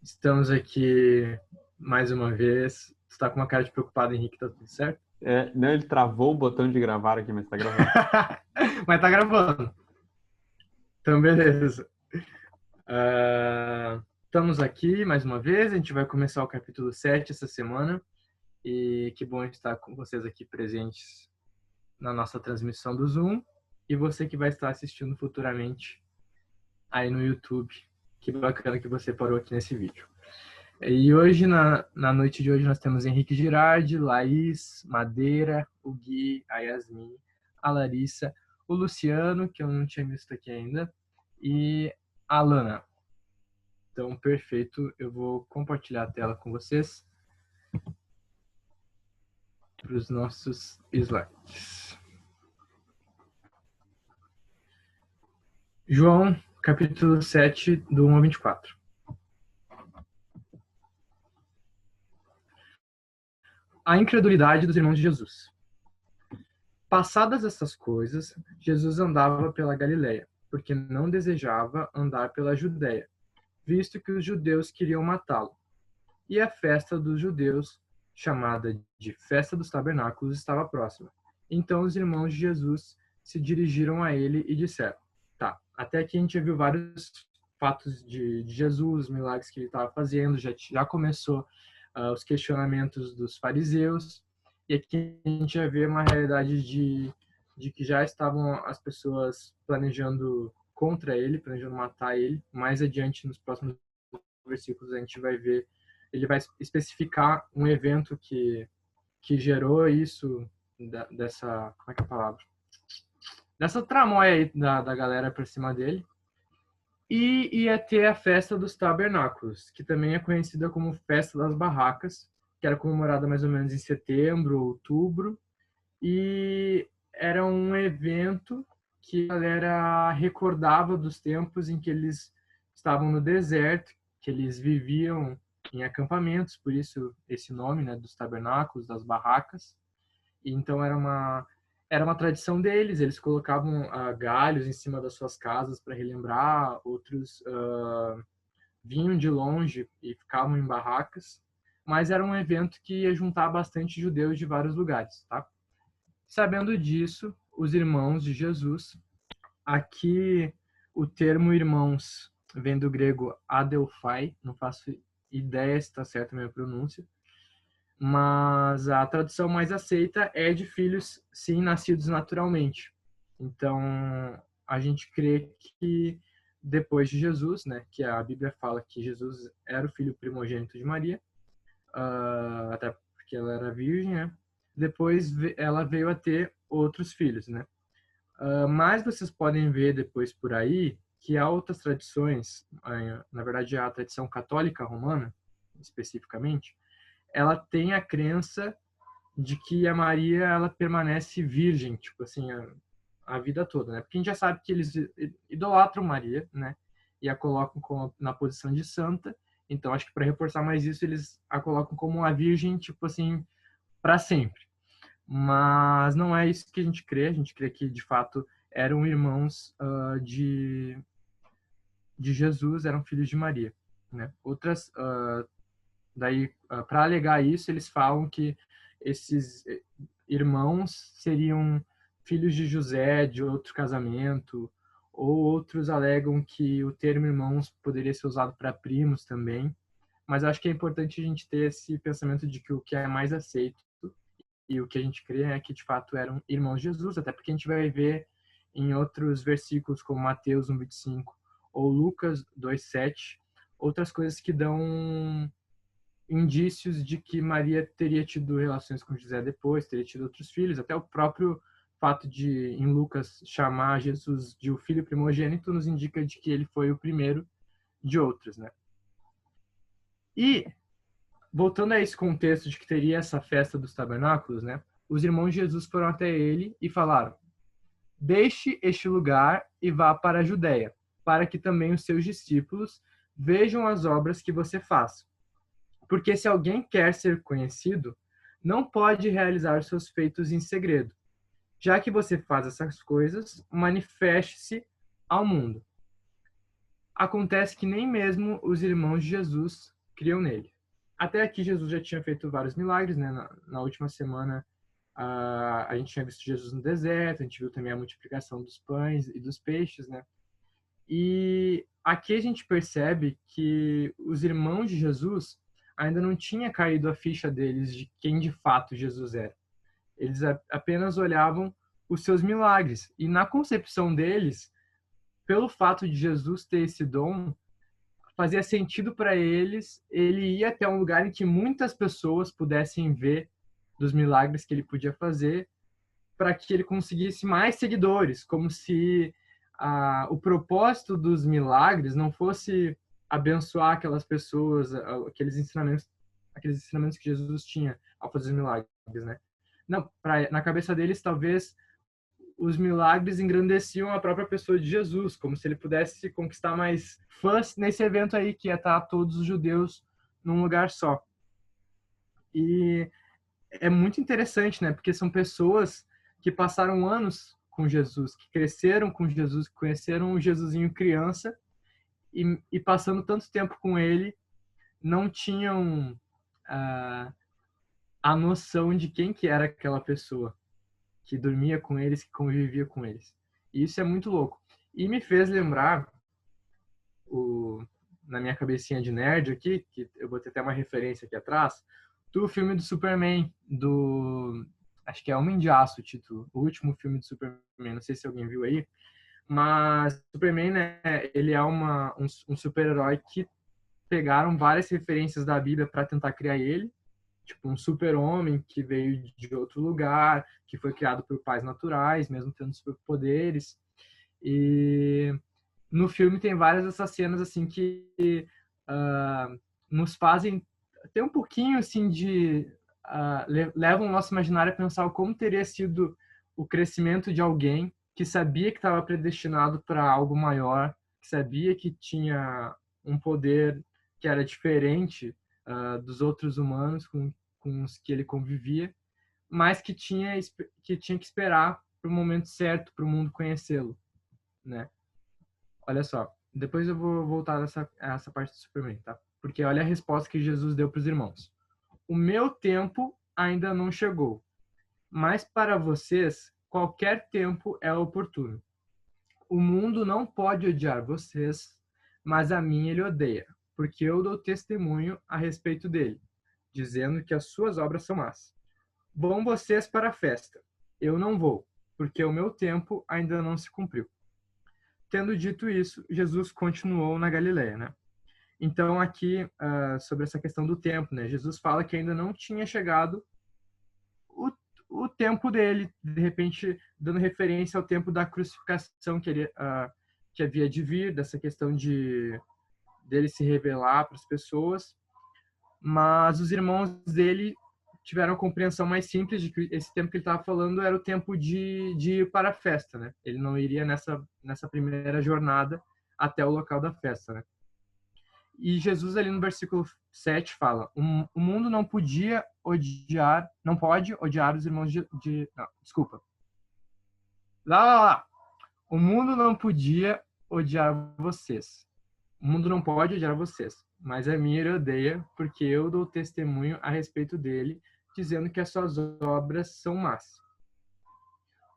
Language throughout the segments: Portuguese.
Estamos aqui mais uma vez. Você está com uma cara de preocupado, Henrique, tá tudo certo? Não, ele travou o botão de gravar aqui, mas tá gravando. Mas tá gravando. Então, beleza. Estamos aqui mais uma vez. A gente vai começar o capítulo 7 essa semana. E que bom estar com vocês aqui presentes na nossa transmissão do Zoom. E você que vai estar assistindo futuramente aí no YouTube. Que bacana que você parou aqui nesse vídeo. E hoje, na noite de hoje, nós temos Henrique Girardi, Laís, Madeira, o Gui, a Yasmin, a Larissa, o Luciano, que eu não tinha visto aqui ainda, e a Lana. Então, perfeito. Eu vou compartilhar a tela com vocês para os nossos slides. João, capítulo 7, do 1 ao 24. A incredulidade dos irmãos de Jesus. Passadas essas coisas, Jesus andava pela Galileia, porque não desejava andar pela Judéia, visto que os judeus queriam matá-lo. E a festa dos judeus, chamada de Festa dos Tabernáculos, estava próxima. Então os irmãos de Jesus se dirigiram a ele e disseram: Tá, até aqui a gente viu vários fatos de Jesus, milagres que ele estava fazendo, já começou os questionamentos dos fariseus, e aqui a gente já vê uma realidade de que já estavam as pessoas planejando contra ele, planejando matar ele. Mais adiante, nos próximos versículos, a gente vai ver, ele vai especificar um evento que gerou isso, dessa, como é que é a palavra? Dessa tramóia aí da galera pra cima dele. E ia ter a Festa dos Tabernáculos, que também é conhecida como Festa das Barracas, que era comemorada mais ou menos em setembro, outubro, e era um evento que a galera recordava dos tempos em que eles estavam no deserto, que eles viviam em acampamentos, por isso esse nome, né, dos tabernáculos, das barracas. E então era uma tradição deles, eles colocavam galhos em cima das suas casas para relembrar, outros vinham de longe e ficavam em barracas, mas era um evento que ia juntar bastante judeus de vários lugares, tá? Sabendo disso, os irmãos de Jesus, aqui o termo irmãos vem do grego adelphai, não faço ideia se está certa a minha pronúncia, mas a tradução mais aceita é de filhos, sim, nascidos naturalmente. Então, a gente crê que depois de Jesus, né, que a Bíblia fala que Jesus era o filho primogênito de Maria, até porque ela era virgem, né? Depois ela veio a ter outros filhos, né? Mas vocês podem ver depois por aí que há outras tradições, na verdade a tradição católica romana, especificamente, ela tem a crença de que a Maria ela permanece virgem, tipo assim, a vida toda, né? Porque a gente já sabe que eles idolatram Maria, né? E a colocam na posição de santa. Então acho que para reforçar mais isso, eles a colocam como uma virgem, tipo assim, para sempre. Mas não é isso que a gente crê que de fato eram irmãos de Jesus, eram filhos de Maria, né? Outras daí para alegar isso, eles falam que esses irmãos seriam filhos de José de outro casamento, ou outros alegam que o termo irmãos poderia ser usado para primos também. Mas acho que é importante a gente ter esse pensamento de que o que é mais aceito e o que a gente crê é que de fato eram irmãos de Jesus, até porque a gente vai ver em outros versículos como Mateus 1:25 ou Lucas 2:7, outras coisas que dão indícios de que Maria teria tido relações com José depois, teria tido outros filhos, até o próprio fato de em Lucas chamar Jesus de o filho primogênito nos indica de que ele foi o primeiro de outros, né? E voltando a esse contexto de que teria essa festa dos tabernáculos, né? Os irmãos de Jesus foram até ele e falaram: Deixe este lugar e vá para a Judéia, para que também os seus discípulos vejam as obras que você faz. Porque se alguém quer ser conhecido, não pode realizar seus feitos em segredo. Já que você faz essas coisas, manifeste-se ao mundo. acontece que nem mesmo os irmãos de Jesus criam nele. Até aqui Jesus já tinha feito vários milagres, né? Na última semana a gente tinha visto Jesus no deserto, a gente viu também a multiplicação dos pães e dos peixes, né? E aqui a gente percebe que os irmãos de Jesus ainda não tinha caído a ficha deles de quem de fato Jesus era. Eles apenas olhavam os seus milagres. E na concepção deles, pelo fato de Jesus ter esse dom, fazia sentido para eles ele ir até um lugar em que muitas pessoas pudessem ver dos milagres que ele podia fazer, para que ele conseguisse mais seguidores, como se o propósito dos milagres não fosse abençoar aquelas pessoas, aqueles ensinamentos que Jesus tinha ao fazer os milagres, né? Não, na cabeça deles, talvez os milagres engrandeciam a própria pessoa de Jesus, como se ele pudesse conquistar mais fãs nesse evento aí, que ia estar todos os judeus num lugar só. E é muito interessante, né? Porque são pessoas que passaram anos com Jesus, que cresceram com Jesus, que conheceram o Jesusinho criança e passando tanto tempo com ele, não tinham a noção de quem que era aquela pessoa que dormia com eles, que convivia com eles. E isso é muito louco. E me fez lembrar, na minha cabecinha de nerd aqui, que eu vou ter até uma referência aqui atrás, do filme do Superman, acho que é Homem de Aço o título, o último filme do Superman, não sei se alguém viu aí, mas Superman, né, ele é um super-herói que pegaram várias referências da Bíblia para tentar criar ele, tipo um super-homem que veio de outro lugar, que foi criado por pais naturais, mesmo tendo superpoderes. E no filme tem várias dessas cenas assim que nos fazem ter um pouquinho assim de levam o nosso imaginário a pensar como teria sido o crescimento de alguém que sabia que estava predestinado para algo maior, que sabia que tinha um poder que era diferente dos outros humanos com os que ele convivia, mas que tinha que esperar para o momento certo para o mundo conhecê-lo, né? Olha só, depois eu vou voltar a essa parte do Superman, tá? Porque olha a resposta que Jesus deu para os irmãos. O meu tempo ainda não chegou, mas para vocês qualquer tempo é oportuno. O mundo não pode odiar vocês, mas a mim ele odeia, porque eu dou testemunho a respeito dele, dizendo que as suas obras são más. Vão vocês para a festa. Eu não vou, porque o meu tempo ainda não se cumpriu. Tendo dito isso, Jesus continuou na Galileia, né? Então aqui sobre essa questão do tempo, né? Jesus fala que ainda não tinha chegado o, o tempo dele, de repente dando referência ao tempo da crucificação que havia de vir, dessa questão dele se revelar para as pessoas, mas os irmãos dele tiveram a compreensão mais simples de que esse tempo que ele estava falando era o tempo de ir para a festa, né? Ele não iria nessa primeira jornada até o local da festa, né? E Jesus ali no versículo 7 fala: o mundo não pode odiar os irmãos não, desculpa. Lá. O mundo não podia odiar vocês. O mundo não pode odiar vocês, mas a mim ele odeia, porque eu dou testemunho a respeito dele, dizendo que as suas obras são más.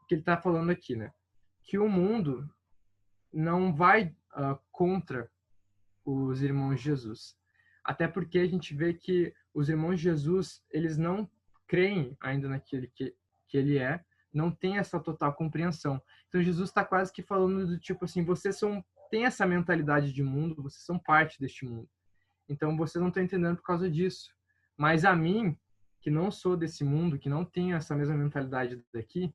O que ele está falando aqui, né? Que o mundo não vai contra os irmãos de Jesus. Até porque a gente vê que os irmãos de Jesus, eles não creem ainda naquele que ele é, não tem essa total compreensão. Então Jesus está quase que falando do tipo assim, vocês têm essa mentalidade de mundo, vocês são parte deste mundo. Então vocês não estão entendendo por causa disso. Mas a mim, que não sou desse mundo, que não tenho essa mesma mentalidade daqui,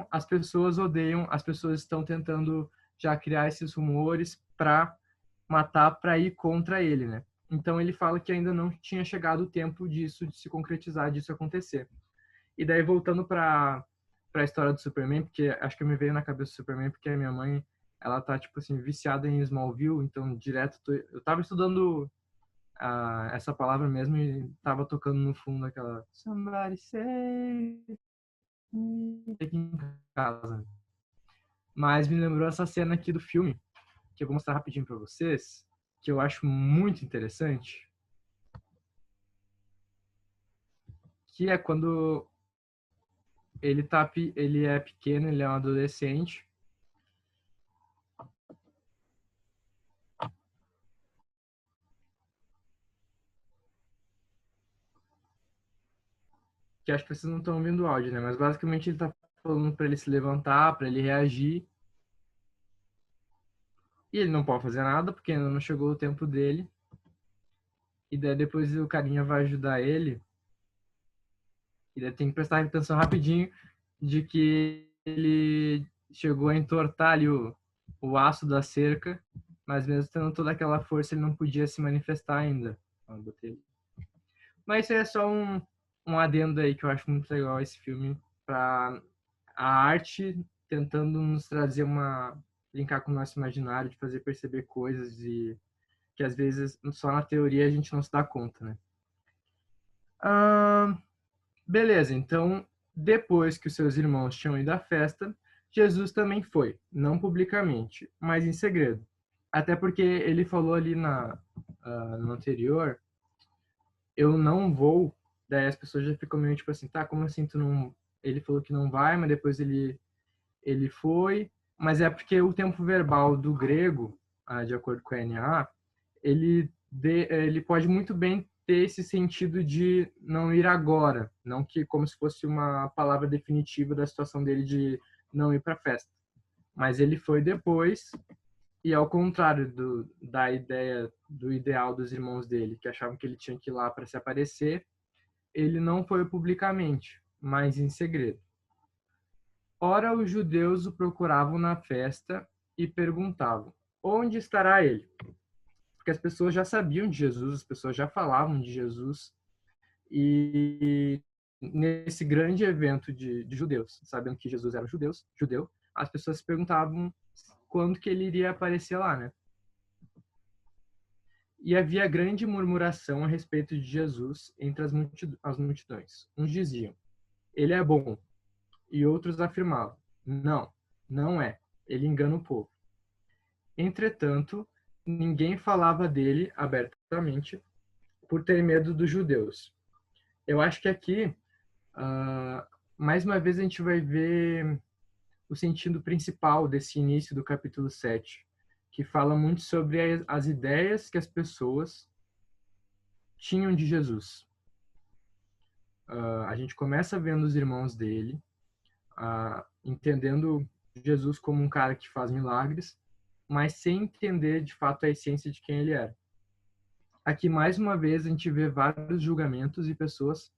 as pessoas odeiam, as pessoas estão tentando já criar esses rumores para matar, para ir contra ele, né? Então ele fala que ainda não tinha chegado o tempo disso de se concretizar, disso acontecer. E daí voltando para a história do Superman, porque acho que me veio na cabeça do Superman porque a minha mãe, ela tá tipo assim viciada em Smallville, então direto eu tava estudando essa palavra mesmo e tava tocando no fundo aquela Somebody Save Me aqui em casa. Mas me lembrou essa cena aqui do filme, que eu vou mostrar rapidinho para vocês, que eu acho muito interessante, que é quando ele é pequeno, ele é um adolescente, que acho que vocês não estão ouvindo o áudio, né? Mas basicamente ele tá falando para ele se levantar, para ele reagir, e ele não pode fazer nada porque ainda não chegou o tempo dele. E daí depois o carinha vai ajudar ele, e daí tem que prestar atenção rapidinho de que ele chegou a entortar ali o aço da cerca, mas mesmo tendo toda aquela força, ele não podia se manifestar ainda. Então, mas isso é só um adendo aí que eu acho muito legal esse filme, para a arte tentando nos trazer linkar com o nosso imaginário, de fazer perceber coisas e que às vezes só na teoria a gente não se dá conta, né? Ah, beleza, então depois que os seus irmãos tinham ido à festa, Jesus também foi, não publicamente, mas em segredo. Até porque ele falou ali no anterior, eu não vou, daí as pessoas já ficam meio tipo assim, tá, como assim tu não... Ele falou que não vai, mas depois ele foi, mas é porque o tempo verbal do grego, de acordo com a NA, ele pode muito bem ter esse sentido de não ir agora, não que como se fosse uma palavra definitiva da situação dele de não ir para a festa. Mas ele foi depois, e ao contrário da ideia, do ideal dos irmãos dele, que achavam que ele tinha que ir lá para se aparecer, ele não foi publicamente, mas em segredo. Ora, os judeus o procuravam na festa e perguntavam: onde estará ele? Porque as pessoas já sabiam de Jesus, as pessoas já falavam de Jesus, e nesse grande evento de judeus, sabendo que Jesus era judeu, as pessoas se perguntavam quando que ele iria aparecer lá, né? E havia grande murmuração a respeito de Jesus entre as multidões. Uns diziam: ele é bom, e outros afirmavam: não, não é, ele engana o povo. Entretanto, ninguém falava dele abertamente por ter medo dos judeus. Eu acho que aqui, mais uma vez, a gente vai ver o sentido principal desse início do capítulo 7, que fala muito sobre as ideias que as pessoas tinham de Jesus. A gente começa vendo os irmãos dele, entendendo Jesus como um cara que faz milagres, mas sem entender de fato a essência de quem ele era. Aqui, mais uma vez, a gente vê vários julgamentos e pessoas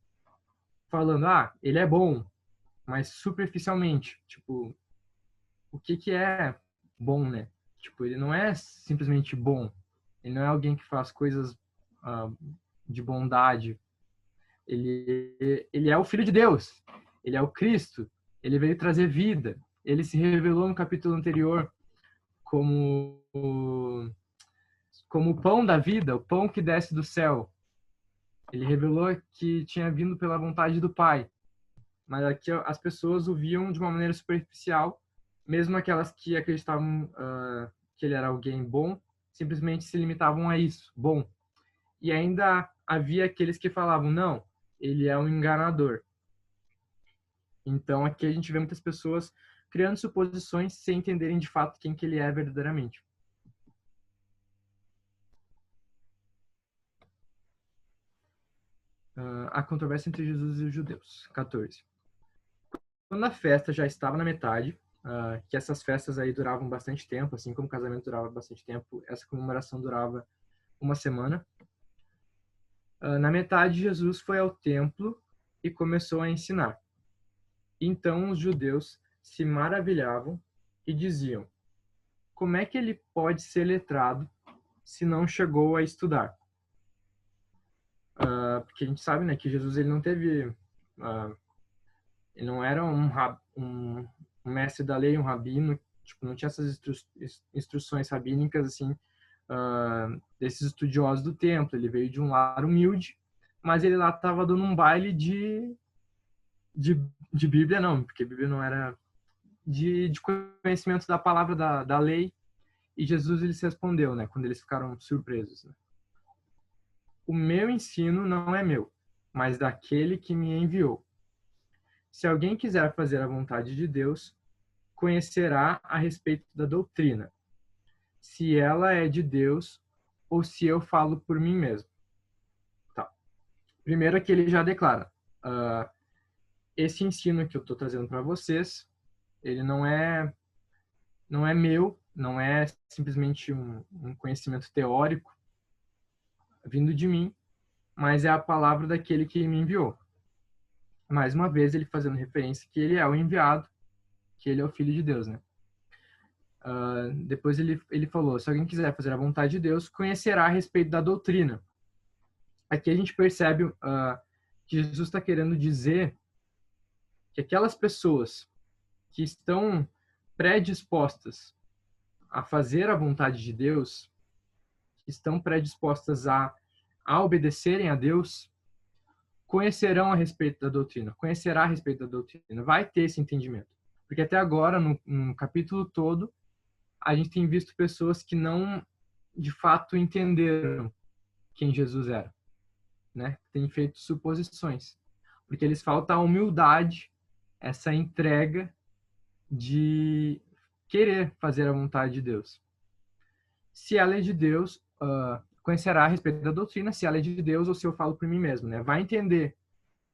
falando: ele é bom, mas superficialmente. Tipo, o que é bom, né? Tipo, ele não é simplesmente bom. Ele não é alguém que faz coisas de bondade. Ele é o Filho de Deus. Ele é o Cristo. Ele veio trazer vida. Ele se revelou no capítulo anterior como o pão da vida, o pão que desce do céu. Ele revelou que tinha vindo pela vontade do Pai. Mas aqui as pessoas o viam de uma maneira superficial, mesmo aquelas que acreditavam que ele era alguém bom, simplesmente se limitavam a isso, bom. E ainda havia aqueles que falavam: não, ele é um enganador. Então aqui a gente vê muitas pessoas criando suposições sem entenderem de fato quem que ele é verdadeiramente. A controvérsia entre Jesus e os judeus. 14. Quando a festa já estava na metade, que essas festas aí duravam bastante tempo, assim como o casamento durava bastante tempo, essa comemoração durava uma semana. Na metade, Jesus foi ao templo e começou a ensinar. Então os judeus se maravilhavam e diziam: como é que ele pode ser letrado se não chegou a estudar? Porque a gente sabe, né, que Jesus ele não teve, ele não era um mestre da lei, um rabino, tipo, não tinha essas instruções rabínicas assim, desses estudiosos do templo. Ele veio de um lar humilde, mas ele lá estava dando um baile de Bíblia, não, porque Bíblia não era de conhecimento da palavra da lei. E Jesus lhes respondeu, né, quando eles ficaram surpresos, né? O meu ensino não é meu, mas daquele que me enviou. Se alguém quiser fazer a vontade de Deus, conhecerá a respeito da doutrina, se ela é de Deus ou se eu falo por mim mesmo. Tá. Primeiro aqui ele já declara, esse ensino que eu estou trazendo para vocês, ele não é meu, não é simplesmente um conhecimento teórico vindo de mim, mas é a palavra daquele que me enviou. Mais uma vez ele fazendo referência que ele é o enviado, que ele é o Filho de Deus, né? Depois ele falou, se alguém quiser fazer a vontade de Deus, conhecerá a respeito da doutrina. Aqui a gente percebe que Jesus está querendo dizer que aquelas pessoas que estão predispostas a fazer a vontade de Deus, que estão predispostas a obedecerem a Deus, conhecerão a respeito da doutrina, conhecerá a respeito da doutrina, vai ter esse entendimento. Porque até agora, no capítulo todo, a gente tem visto pessoas que não, de fato, entenderam quem Jesus era, né? Tem feito suposições, porque eles faltam a humildade, essa entrega de querer fazer a vontade de Deus. Se ela é de Deus, conhecerá a respeito da doutrina, se ela é de Deus ou se eu falo por mim mesmo, né? Vai entender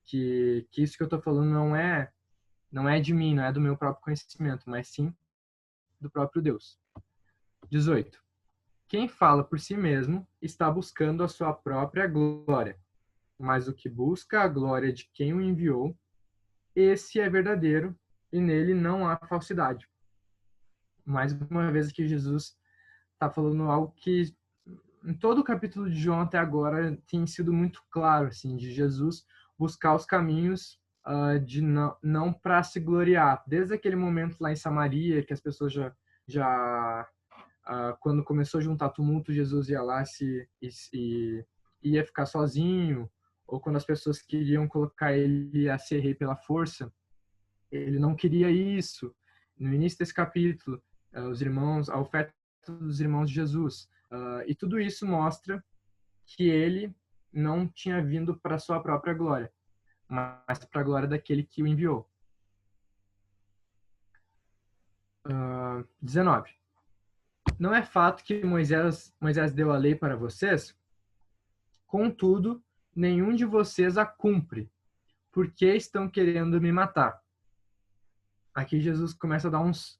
que isso que eu estou falando não é de mim, não é do meu próprio conhecimento, mas sim do próprio Deus. 18. Quem fala por si mesmo está buscando a sua própria glória, mas o que busca a glória de quem o enviou, esse é verdadeiro e nele não há falsidade. Mais uma vez que Jesus está falando algo que em todo o capítulo de João até agora tem sido muito claro, assim, de Jesus buscar os caminhos de não para se gloriar. Desde aquele momento lá em Samaria, que as pessoas já quando começou a juntar tumulto, Jesus ia lá e ia ficar sozinho, ou quando as pessoas queriam colocar ele a ser rei pela força, ele não queria isso. No início desse capítulo, a oferta dos irmãos de Jesus, e tudo isso mostra que ele não tinha vindo para sua própria glória, mas para a glória daquele que o enviou. 19. Não é fato que Moisés deu a lei para vocês? Contudo, nenhum de vocês a cumpre. Por que estão querendo me matar? Aqui Jesus começa a dar uns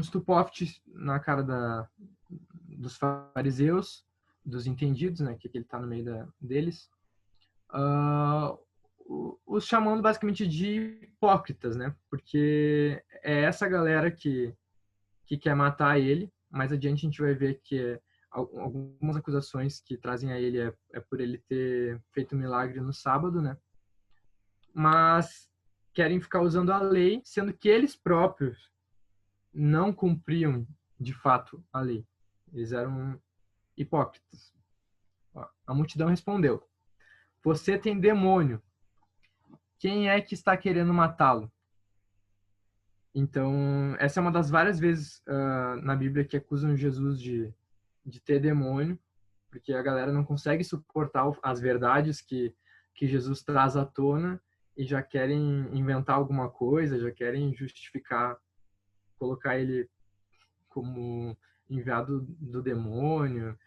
tupoftes na cara dos fariseus, dos entendidos, né, que ele está no meio deles, os chamando basicamente de hipócritas, né, porque é essa galera que quer matar ele. Mais adiante a gente vai ver que algumas acusações que trazem a ele é por ele ter feito um milagre no sábado, né, mas querem ficar usando a lei, sendo que eles próprios não cumpriam de fato a lei. Eles eram hipócritas. A multidão respondeu: você tem demônio. Quem é que está querendo matá-lo? Então, essa é uma das várias vezes na Bíblia que acusam Jesus de ter demônio, porque a galera não consegue suportar as verdades que Jesus traz à tona e já querem inventar alguma coisa, já querem justificar, colocar ele como enviado do demônio.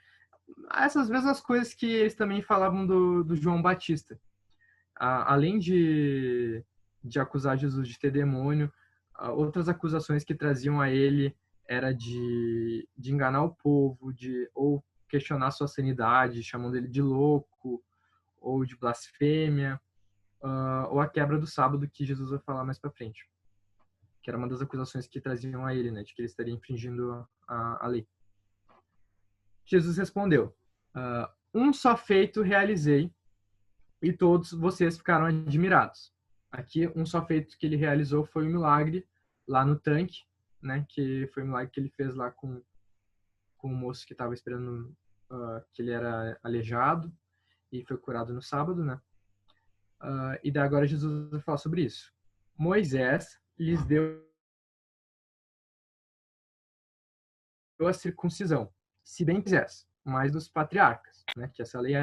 Essas mesmas coisas que eles também falavam do João Batista. Além de acusar Jesus de ter demônio, outras acusações que traziam a ele era de enganar o povo, ou questionar sua sanidade, chamando ele de louco, ou de blasfêmia, ou a quebra do sábado, que Jesus vai falar mais para frente, que era uma das acusações que traziam a ele, né, de que ele estaria infringindo a lei. Jesus respondeu: um só feito realizei, e todos vocês ficaram admirados. Aqui, um só feito que ele realizou foi um milagre lá no tanque, né? Que foi um milagre que ele fez lá com o moço que estava esperando, que ele era aleijado e foi curado no sábado, né? E daí agora Jesus vai falar sobre isso. Moisés lhes deu a circuncisão, se bem quisesse, mais dos patriarcas, né? Que essa lei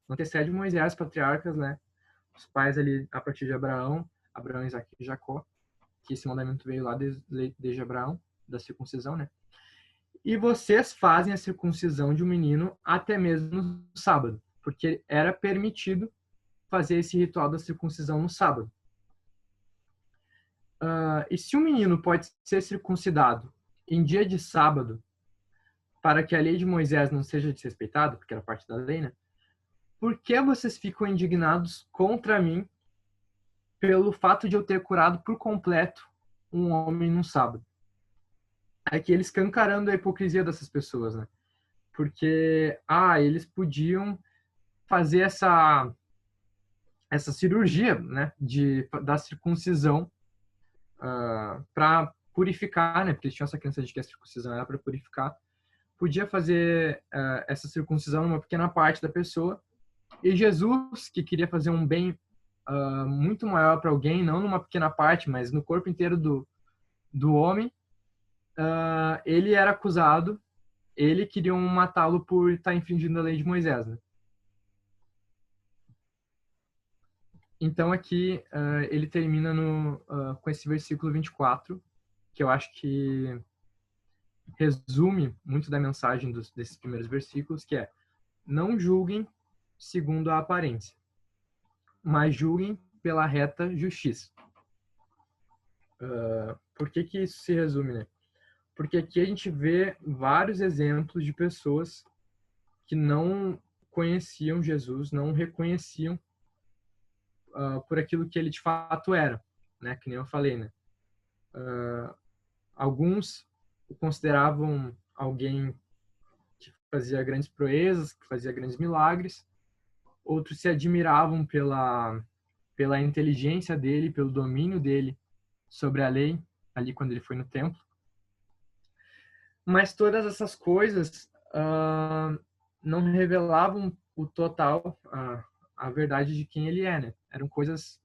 antecede Moisés, patriarcas, né? Os pais ali a partir de Abraão, Isaac e Jacó, que esse mandamento veio lá desde Abraão, da circuncisão, né? E vocês fazem a circuncisão de um menino até mesmo no sábado, porque era permitido fazer esse ritual da circuncisão no sábado. E se um menino pode ser circuncidado em dia de sábado, para que a lei de Moisés não seja desrespeitada, porque era parte da lei, né? Por que vocês ficam indignados contra mim pelo fato de eu ter curado por completo um homem no sábado? Aqui eles escancarando a hipocrisia dessas pessoas, né? Porque, eles podiam fazer essa cirurgia, né, da circuncisão para purificar, né? Porque eles tinham essa crença de que a circuncisão era para purificar. Podia fazer essa circuncisão numa pequena parte da pessoa. E Jesus, que queria fazer um bem muito maior para alguém, não numa pequena parte, mas no corpo inteiro do homem, ele era acusado, ele queriam matá-lo por estar infringindo a lei de Moisés, né? Então aqui ele termina com esse versículo 24, que eu acho que resume muito da mensagem desses primeiros versículos, que é: não julguem segundo a aparência, mas julguem pela reta justiça. Por que isso se resume, né? Porque aqui a gente vê vários exemplos de pessoas que não conheciam Jesus, não reconheciam por aquilo que ele de fato era, né? Que nem eu falei, né? Alguns o consideravam alguém que fazia grandes proezas, que fazia grandes milagres. Outros se admiravam pela inteligência dele, pelo domínio dele sobre a lei, ali quando ele foi no templo. Mas todas essas coisas não revelavam o total, a verdade de quem ele é, né? Eram coisas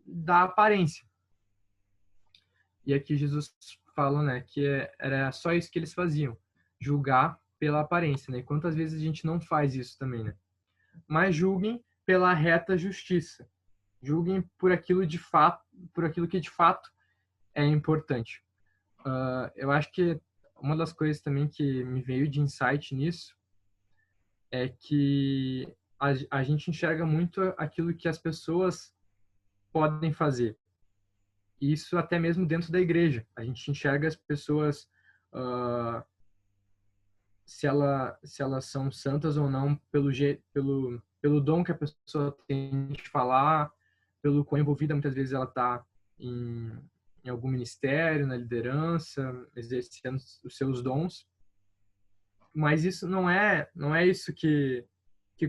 da aparência. E aqui Jesus fala, né, que era só isso que eles faziam, julgar pela aparência, né? E quantas vezes a gente não faz isso também, né? Mas julguem pela reta justiça. Julguem por aquilo que de fato é importante. Eu acho que uma das coisas também que me veio de insight nisso é que a gente enxerga muito aquilo que as pessoas podem fazer. Isso até mesmo dentro da igreja. A gente enxerga as pessoas, se elas são santas ou não, pelo dom que a pessoa tem de falar, pelo quão envolvida muitas vezes ela está em algum ministério, na liderança, exercendo os seus dons. Mas isso não é isso que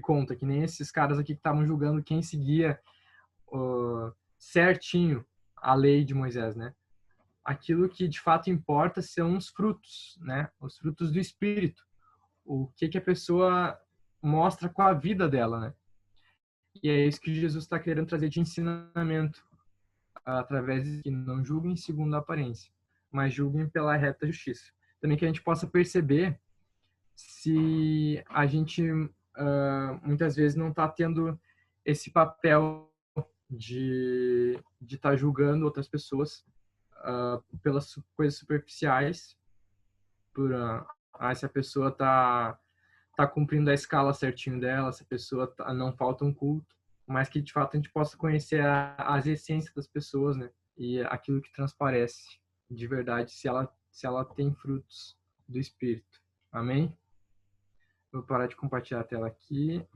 conta, que nem esses caras aqui que estavam julgando quem seguia certinho a lei de Moisés, né? Aquilo que de fato importa são os frutos, né? Os frutos do Espírito. O que a pessoa mostra com a vida dela, né? E é isso que Jesus está querendo trazer de ensinamento, através de que não julguem segundo a aparência, mas julguem pela reta justiça. Também que a gente possa perceber se a gente muitas vezes não está tendo esse papel de estar julgando outras pessoas pelas coisas superficiais, por se a pessoa tá cumprindo a escala certinho dela, se a pessoa não falta um culto, mas que de fato a gente possa conhecer as essências das pessoas, né? E aquilo que transparece de verdade, se ela tem frutos do Espírito. Amém? Vou parar de compartilhar a tela aqui.